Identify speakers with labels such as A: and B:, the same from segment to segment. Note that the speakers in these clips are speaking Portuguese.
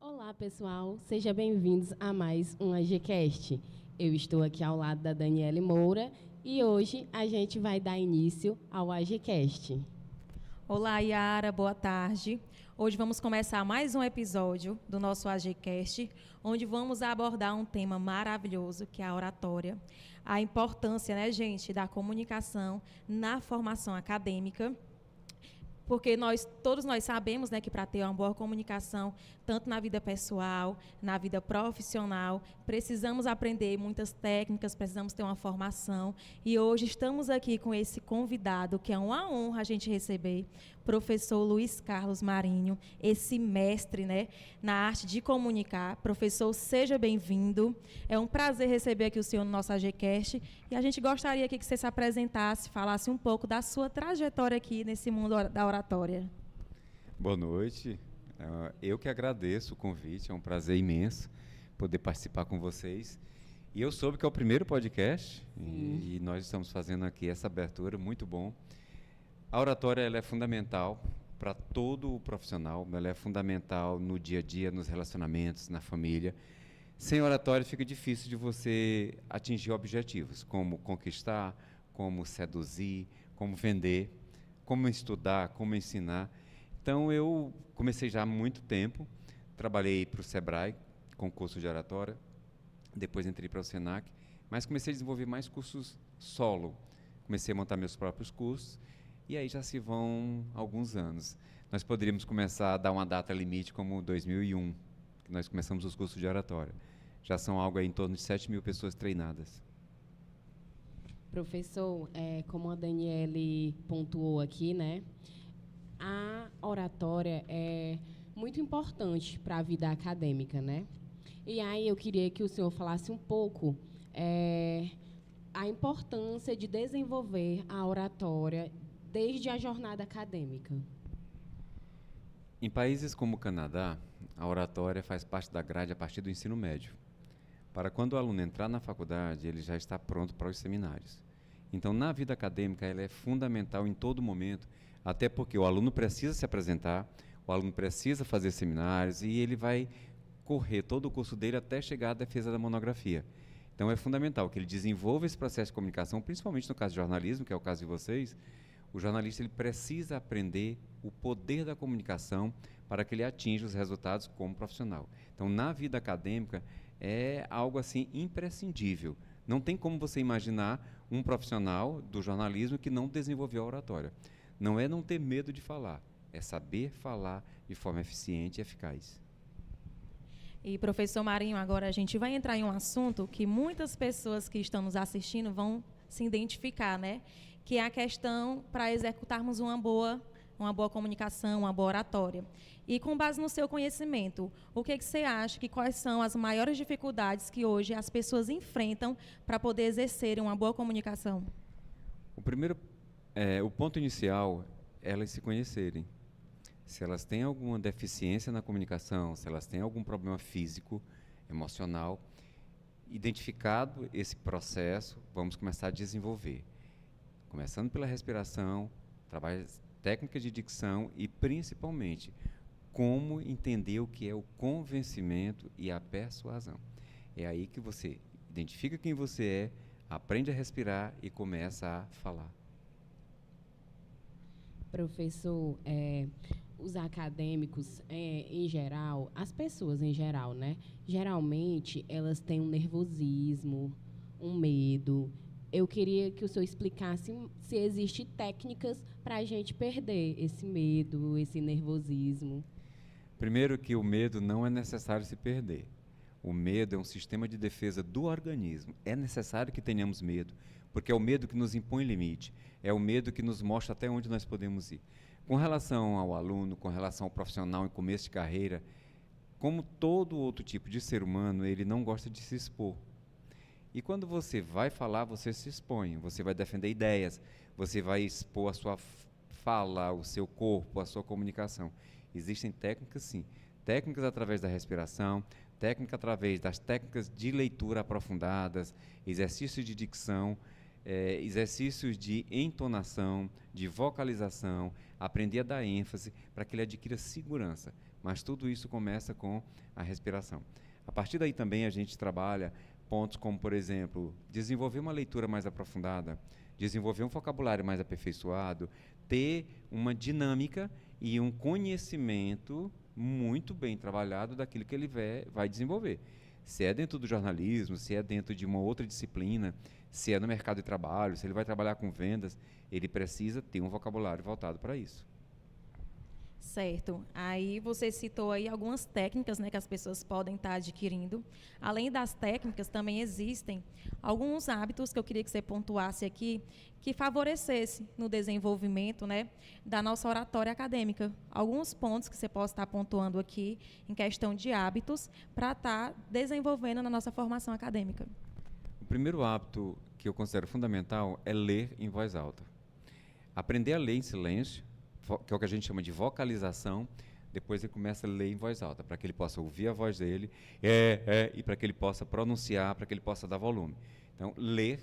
A: Olá, pessoal. Sejam bem-vindos a mais um AGCast. Eu estou aqui ao lado da Daniele Moura e hoje a gente vai dar início ao AGCast.
B: Olá, Yara, boa tarde. Hoje vamos começar mais um episódio do nosso AGCast, onde vamos abordar um tema maravilhoso, que é a oratória. A importância, né, gente, da comunicação na formação acadêmica. Porque todos nós sabemos, né, que para ter uma boa comunicação, tanto na vida pessoal, na vida profissional, precisamos aprender muitas técnicas, precisamos ter uma formação. E hoje estamos aqui com esse convidado, que é uma honra a gente receber, professor Luiz Carlos Marinho, esse mestre, né, na arte de comunicar. Professor, seja bem-vindo. É um prazer receber aqui o senhor no nosso AGCast. E a gente gostaria aqui que você se apresentasse, falasse um pouco da sua trajetória aqui nesse mundo da oratória.
C: Boa noite, eu que agradeço o convite, é um prazer imenso poder participar com vocês. E eu soube que é o primeiro podcast e nós estamos fazendo aqui essa abertura, muito bom. A oratória ela é fundamental para todo o profissional, ela é fundamental no dia a dia, nos relacionamentos, na família. Sem oratória fica difícil de você atingir objetivos, como conquistar, como seduzir, como vender, como estudar, como ensinar. Então, eu comecei já há muito tempo, trabalhei para o Sebrae, com curso de oratória, depois entrei para o Senac, mas comecei a desenvolver mais cursos solo. Comecei a montar meus próprios cursos, e aí já se vão alguns anos. Nós poderíamos começar a dar uma data limite como 2001, que nós começamos os cursos de oratória. Já são algo aí em torno de 7.000 pessoas treinadas.
A: Professor, como a Daniele pontuou aqui, né, a oratória é muito importante para a vida acadêmica, né? E aí eu queria que o senhor falasse um pouco a importância de desenvolver a oratória desde a jornada acadêmica.
C: Em países como o Canadá, a oratória faz parte da grade a partir do ensino médio. Para quando o aluno entrar na faculdade, ele já está pronto para os seminários. Então, na vida acadêmica, ela é fundamental em todo momento, até porque o aluno precisa se apresentar, o aluno precisa fazer seminários e ele vai correr todo o curso dele até chegar à defesa da monografia. Então, é fundamental que ele desenvolva esse processo de comunicação, principalmente no caso de jornalismo, que é o caso de vocês. O jornalista ele precisa aprender o poder da comunicação para que ele atinja os resultados como profissional. Então, na vida acadêmica, é algo assim imprescindível. Não tem como você imaginar um profissional do jornalismo que não desenvolveu a oratória. Não é não ter medo de falar, é saber falar de forma eficiente e eficaz.
B: E, professor Marinho, agora a gente vai entrar em um assunto que muitas pessoas que estão nos assistindo vão se identificar, né? Que é a questão para executarmos uma boa comunicação, uma boa oratória. E com base no seu conhecimento, o que você acha que quais são as maiores dificuldades que hoje as pessoas enfrentam para poder exercerem uma boa comunicação?
C: O ponto inicial é elas se conhecerem. Se elas têm alguma deficiência na comunicação, se elas têm algum problema físico, emocional, identificado esse processo, vamos começar a desenvolver. Começando pela respiração, técnicas de dicção e, principalmente, como entender o que é o convencimento e a persuasão. É aí que você identifica quem você é, aprende a respirar e começa a falar.
A: Professor, os acadêmicos, em geral, as pessoas em geral, né? Geralmente, elas têm um nervosismo, um medo. Eu queria que o senhor explicasse se existem técnicas para a gente perder esse medo, esse nervosismo.
C: Primeiro que o medo não é necessário se perder. O medo é um sistema de defesa do organismo. É necessário que tenhamos medo, porque é o medo que nos impõe limite. É o medo que nos mostra até onde nós podemos ir. Com relação ao aluno, com relação ao profissional em começo de carreira, como todo outro tipo de ser humano, ele não gosta de se expor. E quando você vai falar, você se expõe, você vai defender ideias, você vai expor a sua fala, o seu corpo, a sua comunicação. Existem técnicas, sim. Técnicas através da respiração, técnica através das técnicas de leitura aprofundadas, exercícios de dicção, exercícios de entonação, de vocalização, aprender a dar ênfase para que ele adquira segurança. Mas tudo isso começa com a respiração. A partir daí também a gente trabalha pontos como, por exemplo, desenvolver uma leitura mais aprofundada, desenvolver um vocabulário mais aperfeiçoado, ter uma dinâmica e um conhecimento muito bem trabalhado daquilo que ele vai desenvolver. Se é dentro do jornalismo, se é dentro de uma outra disciplina, se é no mercado de trabalho, se ele vai trabalhar com vendas, ele precisa ter um vocabulário voltado para isso.
B: Certo. Aí você citou aí algumas técnicas, né, que as pessoas podem estar adquirindo. Além das técnicas, também existem alguns hábitos que eu queria que você pontuasse aqui, que favorecesse no desenvolvimento, né, da nossa oratória acadêmica. Alguns pontos que você possa estar pontuando aqui em questão de hábitos para estar desenvolvendo na nossa formação acadêmica.
C: O primeiro hábito que eu considero fundamental é ler em voz alta. Aprender a ler em silêncio, que é o que a gente chama de vocalização, depois ele começa a ler em voz alta, para que ele possa ouvir a voz dele, e para que ele possa pronunciar, para que ele possa dar volume. Então, ler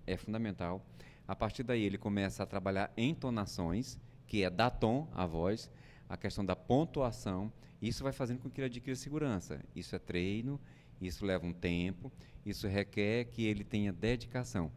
C: é fundamental. A partir daí, ele começa a trabalhar entonações, que é dar tom à voz, a questão da pontuação. Isso vai fazendo com que ele adquira segurança. Isso é treino, isso leva um tempo, isso requer que ele tenha dedicação.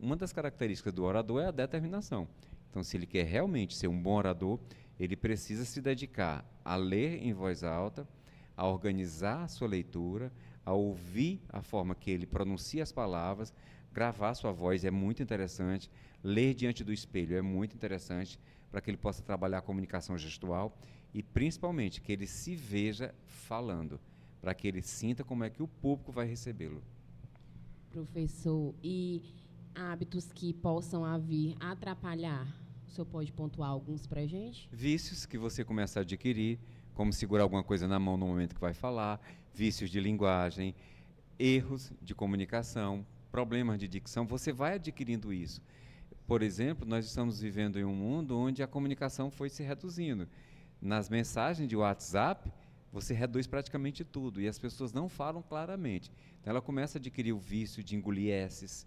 C: Uma das características do orador é a determinação. Então, se ele quer realmente ser um bom orador, ele precisa se dedicar a ler em voz alta, a organizar a sua leitura, a ouvir a forma que ele pronuncia as palavras, gravar sua voz é muito interessante, ler diante do espelho é muito interessante, para que ele possa trabalhar a comunicação gestual e, principalmente, que ele se veja falando, para que ele sinta como é que o público vai recebê-lo.
A: Professor, e hábitos que possam vir atrapalhar? O senhor pode pontuar alguns para a gente?
C: Vícios que você começa a adquirir, como segurar alguma coisa na mão no momento que vai falar, vícios de linguagem, erros de comunicação, problemas de dicção, você vai adquirindo isso. Por exemplo, nós estamos vivendo em um mundo onde a comunicação foi se reduzindo. Nas mensagens de WhatsApp, você reduz praticamente tudo e as pessoas não falam claramente. Então, ela começa a adquirir o vício de engolir S's,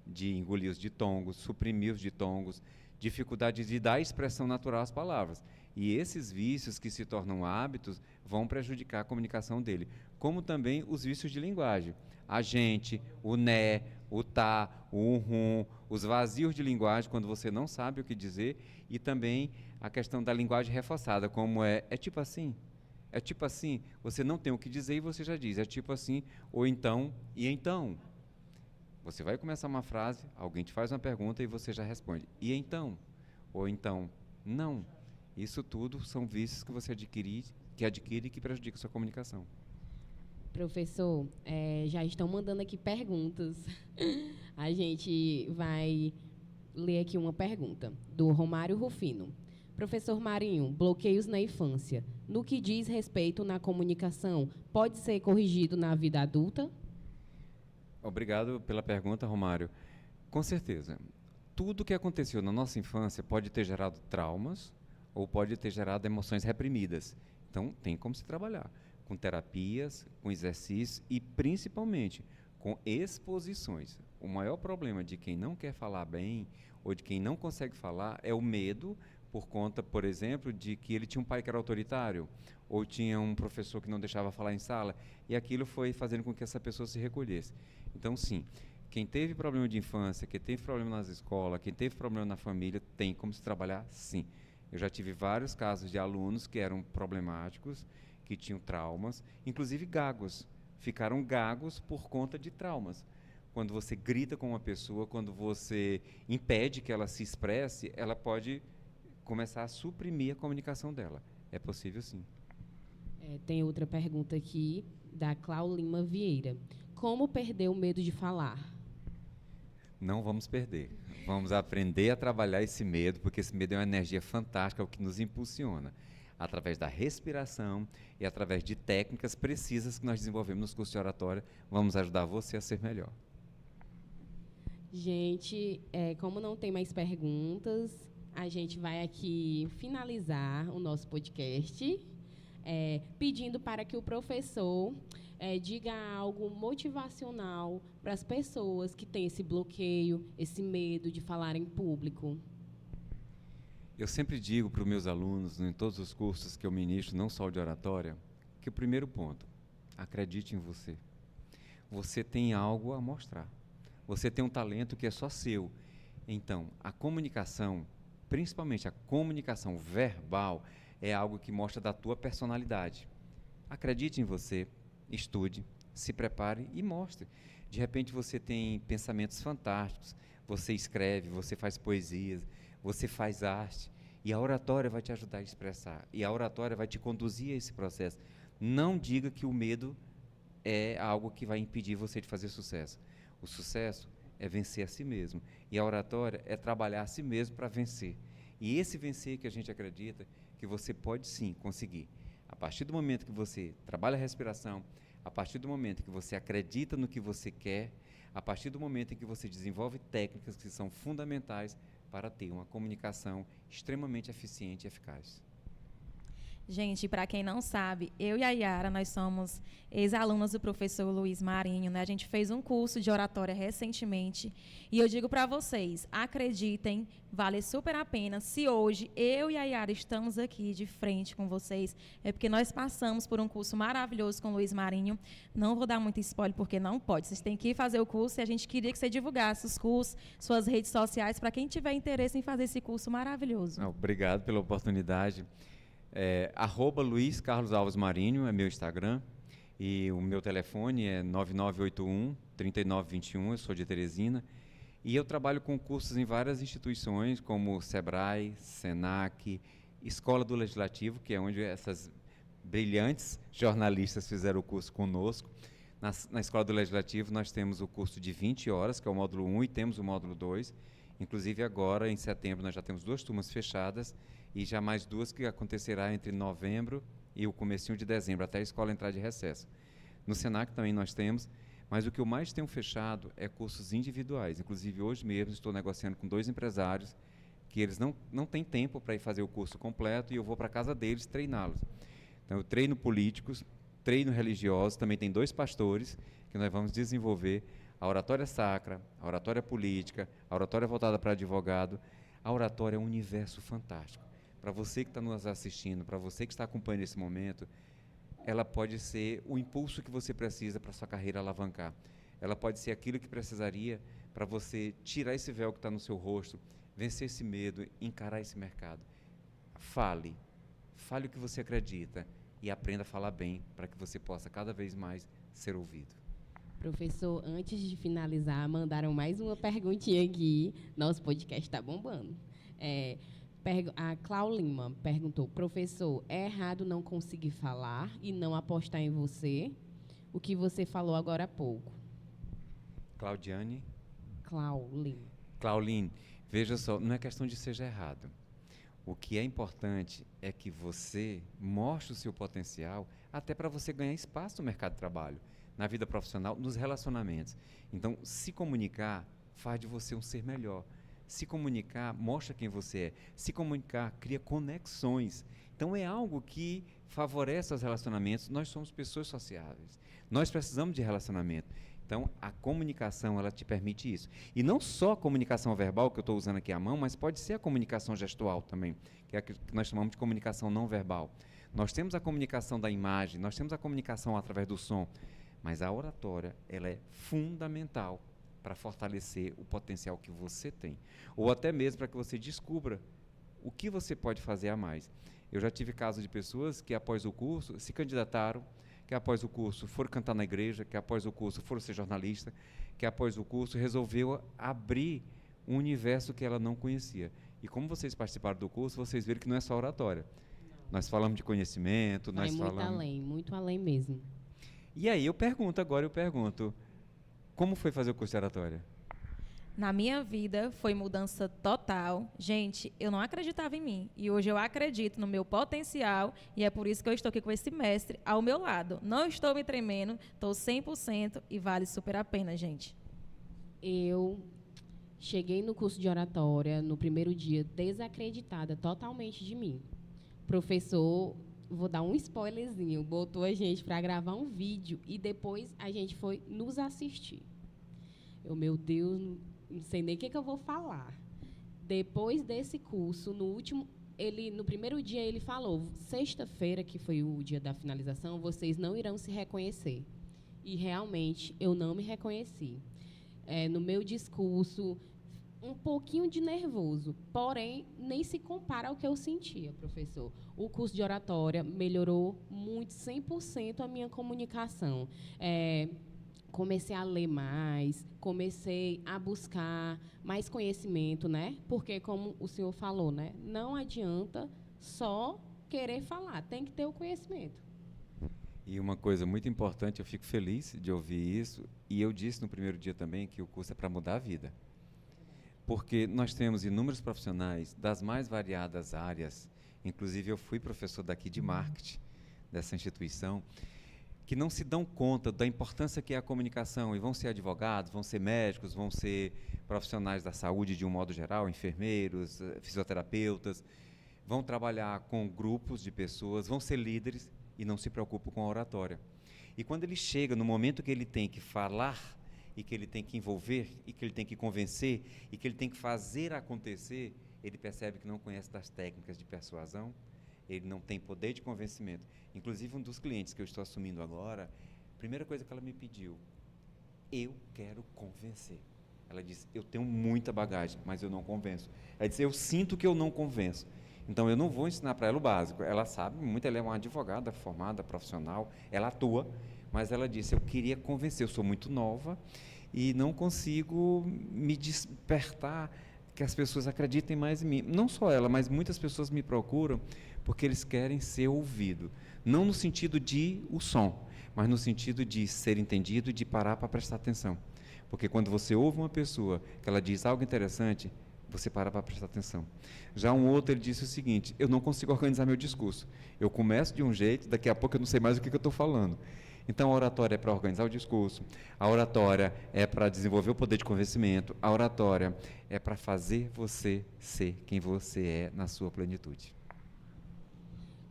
C: de engolir os ditongos, suprimir os ditongos, dificuldade de dar expressão natural às palavras. E esses vícios que se tornam hábitos vão prejudicar a comunicação dele, como também os vícios de linguagem. A gente, o né, o tá, o uhum, os vazios de linguagem quando você não sabe o que dizer, e também a questão da linguagem reforçada, como é tipo assim, você não tem o que dizer e você já diz, é tipo assim, ou então, e então. Você vai começar uma frase, alguém te faz uma pergunta e você já responde, e então? Ou então, não. Isso tudo são vícios que você adquire e que prejudicam a sua comunicação.
A: Professor, já estão mandando aqui perguntas. A gente vai ler aqui uma pergunta do Romário Rufino. Professor Marinho, bloqueios na infância. No que diz respeito na comunicação, pode ser corrigido na vida adulta?
C: Obrigado pela pergunta, Romário. Com certeza. Tudo que aconteceu na nossa infância pode ter gerado traumas ou pode ter gerado emoções reprimidas. Então, tem como se trabalhar com terapias, com exercícios e, principalmente, com exposições. O maior problema de quem não quer falar bem ou de quem não consegue falar é o medo por conta, por exemplo, de que ele tinha um pai que era autoritário ou tinha um professor que não deixava falar em sala e aquilo foi fazendo com que essa pessoa se recolhesse. Então, sim, quem teve problema de infância, quem teve problema nas escolas, quem teve problema na família, tem como se trabalhar, sim. Eu já tive vários casos de alunos que eram problemáticos, que tinham traumas, inclusive gagos. Ficaram gagos por conta de traumas. Quando você grita com uma pessoa, quando você impede que ela se expresse, ela pode começar a suprimir a comunicação dela. É possível, sim.
A: Tem outra pergunta aqui, da Clau Lima Vieira. Como perder o medo de falar?
C: Não vamos perder. Vamos aprender a trabalhar esse medo, porque esse medo é uma energia fantástica, é o que nos impulsiona. Através da respiração e através de técnicas precisas que nós desenvolvemos nos cursos de oratória, vamos ajudar você a ser melhor.
A: Gente, como não tem mais perguntas, a gente vai aqui finalizar o nosso podcast. pedindo para que o professor diga algo motivacional para as pessoas que têm esse bloqueio, esse medo de falar em público.
C: Eu sempre digo para os meus alunos, em todos os cursos que eu ministro, não só o de oratória, que o primeiro ponto, acredite em você. Você tem algo a mostrar. Você tem um talento que é só seu. Então, a comunicação, principalmente a comunicação verbal, é algo que mostra da tua personalidade. Acredite em você, estude, se prepare e mostre. De repente você tem pensamentos fantásticos, você escreve, você faz poesias, você faz arte, e a oratória vai te ajudar a expressar, e a oratória vai te conduzir a esse processo. Não diga que o medo é algo que vai impedir você de fazer sucesso. O sucesso é vencer a si mesmo, e a oratória é trabalhar a si mesmo para vencer. E esse vencer que a gente acredita que você pode sim conseguir. A partir do momento que você trabalha a respiração, a partir do momento que você acredita no que você quer, a partir do momento em que você desenvolve técnicas que são fundamentais para ter uma comunicação extremamente eficiente e eficaz.
B: Gente, para quem não sabe, eu e a Yara, nós somos ex-alunas do professor Luiz Marinho, né? A gente fez um curso de oratória recentemente e eu digo para vocês, acreditem, vale super a pena. Se hoje eu e a Yara estamos aqui de frente com vocês, é porque nós passamos por um curso maravilhoso com o Luiz Marinho. Não vou dar muito spoiler porque não pode, vocês têm que ir fazer o curso e a gente queria que você divulgasse os cursos, suas redes sociais, para quem tiver interesse em fazer esse curso maravilhoso.
C: Obrigado pela oportunidade. Luiz Carlos Alves Marinho é meu Instagram e o meu telefone é 9981-3921, eu sou de Teresina e eu trabalho com cursos em várias instituições como Sebrae, Senac, Escola do Legislativo, que é onde essas brilhantes jornalistas fizeram o curso conosco. Na Escola do Legislativo nós temos o curso de 20 horas, que é o módulo 1 e temos o módulo 2, inclusive agora em setembro nós já temos 2 turmas fechadas e já mais 2 que acontecerá entre novembro e o comecinho de dezembro, até a escola entrar de recesso. No Senac também nós temos, mas o que eu mais tenho fechado é cursos individuais. Inclusive, hoje mesmo estou negociando com 2 empresários que eles não têm tempo para ir fazer o curso completo e eu vou para a casa deles treiná-los. Então, eu treino políticos, treino religiosos, também tem 2 pastores que nós vamos desenvolver a oratória sacra, a oratória política, a oratória voltada para advogado. A oratória é um universo fantástico. Para você que está nos assistindo, para você que está acompanhando esse momento, ela pode ser o impulso que você precisa para a sua carreira alavancar. Ela pode ser aquilo que precisaria para você tirar esse véu que está no seu rosto, vencer esse medo, encarar esse mercado. Fale o que você acredita e aprenda a falar bem para que você possa cada vez mais ser ouvido.
A: Professor, antes de finalizar, mandaram mais uma perguntinha aqui. Nosso podcast está bombando. A Clau Lima perguntou, professor, é errado não conseguir falar e não apostar em você? O que você falou agora há pouco.
C: Claudiane?
A: Clauline,
C: veja só, não é questão de seja errado. O que é importante é que você mostre o seu potencial até para você ganhar espaço no mercado de trabalho, na vida profissional, nos relacionamentos. Então, se comunicar faz de você um ser melhor. Se comunicar mostra quem você é. Se comunicar cria conexões. Então, é algo que favorece os relacionamentos. Nós somos pessoas sociáveis. Nós precisamos de relacionamento. Então, a comunicação, ela te permite isso. E não só a comunicação verbal, que eu estou usando aqui a mão, mas pode ser a comunicação gestual também, que é a que nós chamamos de comunicação não verbal. Nós temos a comunicação da imagem, nós temos a comunicação através do som, mas a oratória, ela é fundamental para fortalecer o potencial que você tem. Ou até mesmo para que você descubra o que você pode fazer a mais. Eu já tive casos de pessoas que, após o curso, se candidataram, que após o curso foram cantar na igreja, que após o curso foram ser jornalista, que após o curso resolveu abrir um universo que ela não conhecia. E como vocês participaram do curso, vocês viram que não é só oratória. Nós falamos de conhecimento, nós falamos...
A: muito além mesmo.
C: E aí eu pergunto, como foi fazer o curso de oratória?
B: Na minha vida, foi mudança total. Gente, eu não acreditava em mim. E hoje eu acredito no meu potencial. E é por isso que eu estou aqui com esse mestre ao meu lado. Não estou me tremendo, estou 100% e vale super a pena, gente.
A: Eu cheguei no curso de oratória no primeiro dia desacreditada totalmente de mim. O professor vou dar um spoilerzinho, botou a gente para gravar um vídeo e depois a gente foi nos assistir. Meu Deus, não sei nem o que eu vou falar. Depois desse curso, no primeiro dia ele falou, sexta-feira, que foi o dia da finalização, vocês não irão se reconhecer. E realmente eu não me reconheci. No meu discurso, um pouquinho de nervoso, porém, nem se compara ao que eu sentia, professor. O curso de oratória melhorou muito, 100% a minha comunicação. Comecei a ler mais, comecei a buscar mais conhecimento, né? Porque, como o senhor falou, né? Não adianta só querer falar, tem que ter o conhecimento.
C: E uma coisa muito importante, eu fico feliz de ouvir isso, e eu disse no primeiro dia também que o curso é para mudar a vida. Porque nós temos inúmeros profissionais das mais variadas áreas, inclusive eu fui professor daqui de marketing, dessa instituição, que não se dão conta da importância que é a comunicação, e vão ser advogados, vão ser médicos, vão ser profissionais da saúde de um modo geral, enfermeiros, fisioterapeutas, vão trabalhar com grupos de pessoas, vão ser líderes e não se preocupam com a oratória. E quando ele chega no momento que ele tem que falar, e que ele tem que envolver, e que ele tem que convencer, e que ele tem que fazer acontecer, ele percebe que não conhece das técnicas de persuasão, ele não tem poder de convencimento. Inclusive, um dos clientes que eu estou assumindo agora, a primeira coisa que ela me pediu, eu quero convencer. Ela disse, eu tenho muita bagagem, mas eu não convenço. Ela disse, eu sinto que eu não convenço. Então, eu não vou ensinar para ela o básico. Ela sabe muito, ela é uma advogada formada, profissional, ela atua, mas ela disse, eu queria convencer, eu sou muito nova e não consigo me despertar que as pessoas acreditem mais em mim. Não só ela, mas muitas pessoas me procuram porque eles querem ser ouvidos. Não no sentido de o som, mas no sentido de ser entendido e de parar para prestar atenção. Porque quando você ouve uma pessoa que ela diz algo interessante, você para prestar atenção. Já um outro, ele disse o seguinte, eu não consigo organizar meu discurso. Eu começo de um jeito, daqui a pouco eu não sei mais o que eu estou falando. Então, a oratória é para organizar o discurso, a oratória é para desenvolver o poder de convencimento, a oratória é para fazer você ser quem você é na sua plenitude.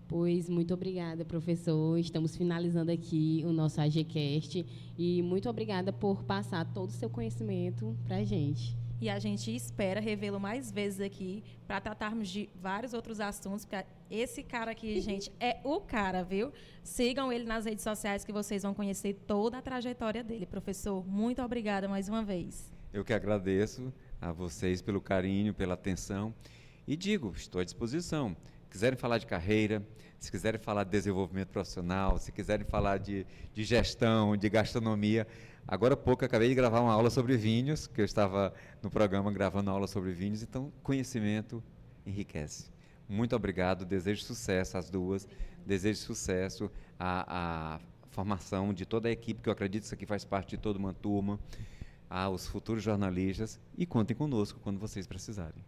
A: Pois, muito obrigada, professor. Estamos finalizando aqui o nosso AGCast e muito obrigada por passar todo o seu conhecimento para a gente.
B: E a gente espera revê-lo mais vezes aqui para tratarmos de vários outros assuntos, porque esse cara aqui, gente, é o cara, viu? Sigam ele nas redes sociais que vocês vão conhecer toda a trajetória dele. Professor, muito obrigada mais uma vez.
C: Eu que agradeço a vocês pelo carinho, pela atenção e digo, estou à disposição. Quiserem falar de carreira, se quiserem falar de desenvolvimento profissional, se quiserem falar de gestão, de gastronomia. Agora há pouco eu acabei de gravar uma aula sobre vinhos, que eu estava no programa gravando aula sobre vinhos, então conhecimento enriquece. Muito obrigado, desejo sucesso às duas, desejo sucesso à formação de toda a equipe, que eu acredito que isso aqui faz parte de toda uma turma, aos futuros jornalistas, e contem conosco quando vocês precisarem.